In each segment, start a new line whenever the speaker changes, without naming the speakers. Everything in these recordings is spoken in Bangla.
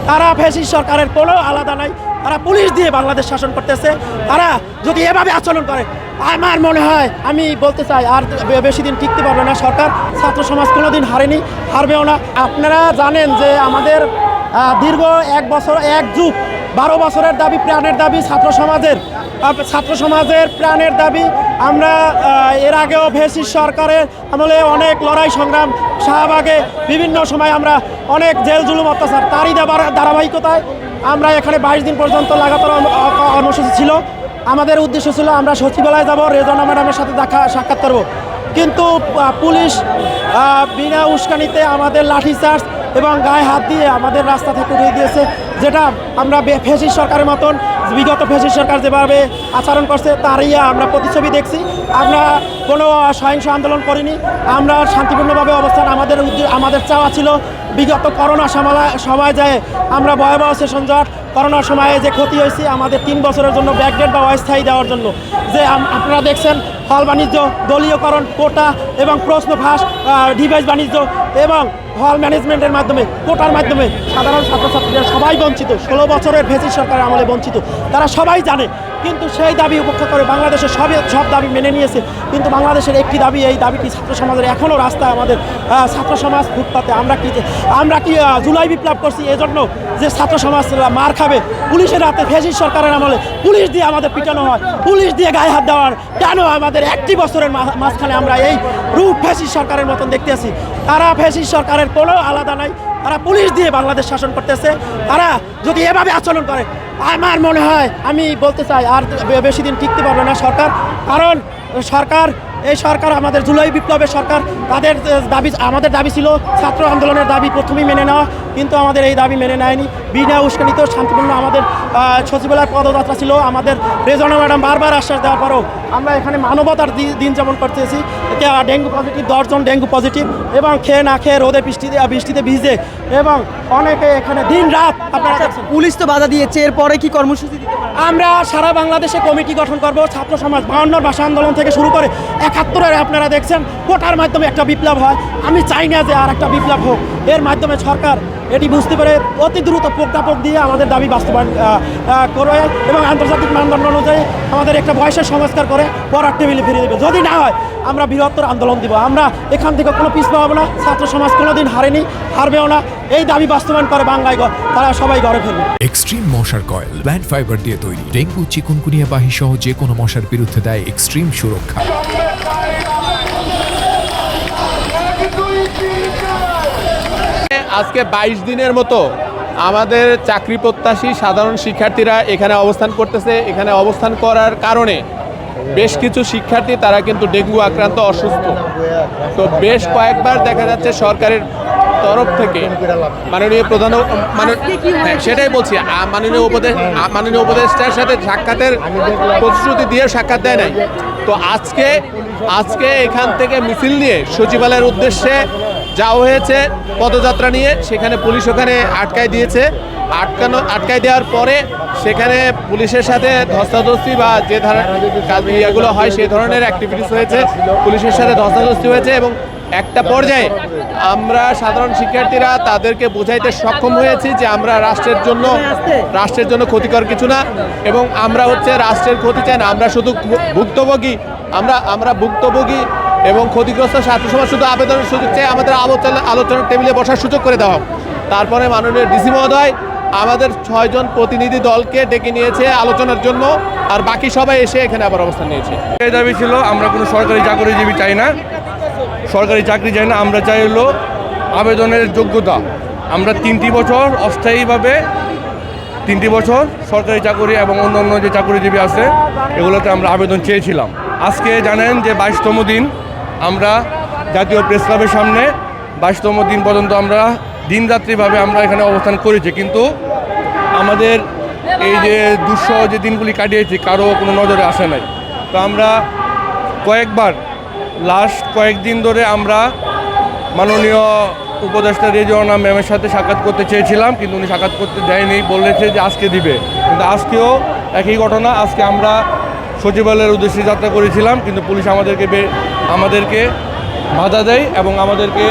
তারা ফ্যাসিস্ট সরকারের কোনো আলাদা নাই। তারা পুলিশ দিয়ে বাংলাদেশ শাসন করতেছে। তারা যদি এভাবে আচরণ করে, আমার মনে হয়, আমি বলতে চাই, আর বেশি দিন টিকতে পারবে না সরকার। ছাত্র সমাজ কোনোদিন হারেনি, হারবেও না। আপনারা জানেন যে আমাদের দীর্ঘ 1 বছর 1 যুগ 12 বছরের দাবি, প্রাণের দাবি ছাত্র সমাজের প্রাণের দাবি। আমরা এর আগেও ফ্যাসিস্ট সরকারের আমলে অনেক লড়াই সংগ্রাম, শাহবাগে বিভিন্ন সময় আমরা অনেক জেল জুলুম অত্যাচার, তারই ধারাবাহিকতায় আমরা এখানে 22 দিন পর্যন্ত লাগাতার কর্মসূচি ছিল। আমাদের উদ্দেশ্য ছিল আমরা সচিবালয়ে যাব, রেজওয়ানা ম্যাডামের সাথে সাক্ষাৎ করব, কিন্তু পুলিশ বিনা উস্কানিতে আমাদের লাঠিচার্জ এবং গায়ে হাত দিয়ে আমাদের রাস্তা থেকে উঠিয়ে দিয়েছে। যেটা আমরা ফ্যাসিস্ট সরকারের মতন, বিগত ফ্যাসিস্ট সরকার যেভাবে আচরণ করছে তারই আমরা প্রতিচ্ছবি দেখছি। আমরা কোনো সহিংস আন্দোলন করিনি, আমরা শান্তিপূর্ণভাবে অবস্থান। আমাদের চাওয়া ছিল বিগত করোনা সময় যায় আমরা ভয়াবহ সেশন জট, করোনার সময়ে যে ক্ষতি হয়েছে আমাদের 3 বছরের জন্য ব্যাকডেট বা অস্থায়ী দেওয়ার জন্য। যে আপনারা দেখছেন হল বাণিজ্য, দলীয়করণ, কোটা এবং প্রশ্ন ফাঁস, ডিভাইস বাণিজ্য এবং হল ম্যানেজমেন্টের মাধ্যমে, কোটার মাধ্যমে সাধারণ ছাত্রছাত্রীরা সবাই বঞ্চিত। 16 বছরের ফ্যাসিস্ট সরকারের আমলে বঞ্চিত, তারা সবাই জানে। কিন্তু সেই দাবি উপেক্ষা করে বাংলাদেশের সব দাবি মেনে নিয়েছে। কিন্তু বাংলাদেশের একটি দাবি, এই দাবিটি ছাত্র সমাজের এখনও রাস্তায়, আমাদের ছাত্র সমাজ ফুটপাতে। আমরা কি জুলাই বিপ্লব করছি এজন্য যে ছাত্র সমাজ মার খাবে পুলিশের হাতে? ফ্যাসিস্ট সরকারের আমলে পুলিশ দিয়ে আমাদের পিটানো হয়, পুলিশ দিয়ে গায়ে হাত দেওয়ার কেন আমাদের 1 বছরের মাঝখানে আমরা এই রূপ ফ্যাসিস্ট সরকারের মতন দেখতে আছি? তারা ফ্যাসিস্ট সরকারের কোনো আলাদা নাই। তারা পুলিশ দিয়ে বাংলাদেশ শাসন করতেছে। তারা যদি এভাবে আচরণ করে, আমার মনে হয়, আমি বলতে চাই, আর বেশি দিন টিকতে পারবে না সরকার। কারণ এই সরকার আমাদের জুলাই বিপ্লবের সরকার। আমাদের দাবি ছিল ছাত্র আন্দোলনের দাবি প্রথমেই মেনে নেওয়া, কিন্তু আমাদের এই দাবি মেনে নেয়নি। বিনা উস্কানিত শান্তিপূর্ণ আমাদের সচিবালয় পদযাত্রা ছিল। আমাদের রেজওয়ানা ম্যাডাম বারবার আশ্বাস দেওয়ার পরও আমরা এখানে মানবতার দিন যেমন করতেছি। ডেঙ্গু পজিটিভ 10 জন ডেঙ্গু পজিটিভ, এবং খেয়ে না খেয়ে রোদে বৃষ্টিতে ভিজে, এবং অনেকে এখানে দিন রাত। আপনারা
পুলিশ তো বাধা দিয়েছে, এরপরে কি কর্মসূচি দিতে পারে?
আমরা সারা বাংলাদেশে কমিটি গঠন করব। ছাত্র সমাজ 52 ভাষা আন্দোলন থেকে শুরু করে 71-এর আপনারা দেখছেন কোটার মাধ্যমে একটা বিপ্লব হয়। আমি চাই না যে আর একটা বিপ্লব হোক। এর মাধ্যমে সরকার এটি বুঝতে পারে, অতি দ্রুত প্রজ্ঞাপন দিয়ে আমাদের দাবি বাস্তবায়ন করে এবং আন্তর্জাতিক মানদণ্ড অনুযায়ী আমাদের একটা বয়সের সংস্কার করে পড়ার টেবিলে ফিরিয়ে দেবে। যদি না হয় আমরা বৃহত্তর আন্দোলন দিব। আমরা এখান থেকে কোনো পিছপা হবো না। ছাত্র সমাজ কোনোদিন হারেনি, হারবেও না। এই দাবি বাস্তবায়ন করে বাংলায় তারা সবাই ঘরে ফিরবে।
এক্সট্রিম মশার কয়েল প্ল্যান্ট ফাইবার দিয়ে তৈরি, ডেঙ্গু, চিকুনগুনিয়া বাহি সহ যে কোনো মশার বিরুদ্ধে দেয় এক্সট্রিম সুরক্ষা।
আজকে 22 দিনের মতো আমাদের চাকরি প্রত্যাশী সাধারণ শিক্ষার্থীরা এখানে অবস্থান করতেছে। এখানে অবস্থান করার কারণে বেশ কিছু শিক্ষার্থী তারা কিন্তু ডেঙ্গু আক্রান্ত, অসুস্থ। তো বেশ কয়েকবার দেখা যাচ্ছে সরকারের তরফ থেকে মাননীয় সেটাই বলছি, মাননীয় উপদেষ্টার সাথে সাক্ষাতের প্রতিশ্রুতি দিয়ে সাক্ষাৎ দেয় নাই। তো আজকে এখান থেকে মিছিল নিয়ে সচিবালয়ের উদ্দেশ্যে যাওয়া হয়েছে পদযাত্রা নিয়ে। সেখানে পুলিশ ওখানে আটকায় দিয়েছে। আটকায় দেওয়ার পরে সেখানে পুলিশের সাথে ধস্তাধস্তি বা যে ধরনের ইয়েগুলো হয় সেই ধরনের অ্যাক্টিভিটিস হয়েছে, পুলিশের সাথে ধস্তাধস্তি হয়েছে। এবং একটা পর্যায়ে আমরা সাধারণ শিক্ষার্থীরা তাদেরকে বোঝাইতে সক্ষম হয়েছি যে আমরা রাষ্ট্রের জন্য ক্ষতিকর কিছু না, এবং আমরা রাষ্ট্রের ক্ষতি চাই না। আমরা শুধু ভুক্তভোগী, আমরা ভুক্তভোগী এবং ক্ষতিগ্রস্ত ছাত্র সমাজ শুধু আবেদনের সুযোগ চাই। আমাদের আলোচনার টেবিলে বসার সুযোগ করে দেওয়া। তারপরে মাননীয় ডিসি মহোদয় আমাদের 6 জন প্রতিনিধি দলকে ডেকে নিয়েছে আলোচনার জন্য, আর বাকি সবাই এসে এখানে আবার অবস্থান নিয়েছে।
এই দাবি ছিল আমরা কোনো সরকারি চাকরিজীবী চাই না, সরকারি চাকরি চাই না। আমরা চাই হলো আবেদনের যোগ্যতা। আমরা 3টি বছর অস্থায়ীভাবে 3টি বছর সরকারি চাকরি এবং অন্য যে চাকরিজীবী আছে এগুলোতে আমরা আবেদন চেয়েছিলাম। আজকে জানেন যে 22তম দিন আমরা জাতীয় প্রেস ক্লাবের সামনে 22তম দিন পর্যন্ত আমরা দিনরাত্রিভাবে আমরা এখানে অবস্থান করেছি, কিন্তু আমাদের এই যে দুঃসহ যে দিনগুলি কাটিয়েছি কারো কোনো নজরে আসে নাই। তো আমরা লাস্ট কয়েকদিন ধরে আমরা মাননীয় উপদেষ্টা রেজওয়ানা ম্যামের সাথে সাক্ষাৎ করতে চেয়েছিলাম, কিন্তু উনি সাক্ষাৎ করতে দেয়নি, বলেছে যে আজকে দিবে। কিন্তু আজকেও একই ঘটনা। আজকে আমরা সচিবালয়ের উদ্দেশ্যে যাত্রা করেছিলাম, কিন্তু পুলিশ আমাদেরকে বাধা দেয় এবং আমাদেরকে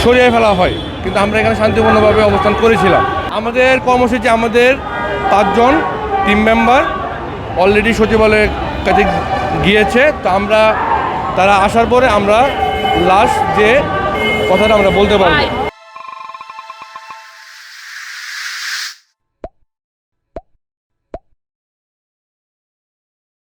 সরিয়ে ফেলা হয়। কিন্তু আমরা এখানে শান্তিপূর্ণভাবে অবস্থান করেছিলাম। আমাদের কর্মসূচি আমাদের 5 জন টিম মেম্বার অলরেডি সচিবালয়ের কাছে গিয়েছে। তো তারা আসার পরে আমরা লাস্ট যে কথাটা আমরা বলতে পারবো।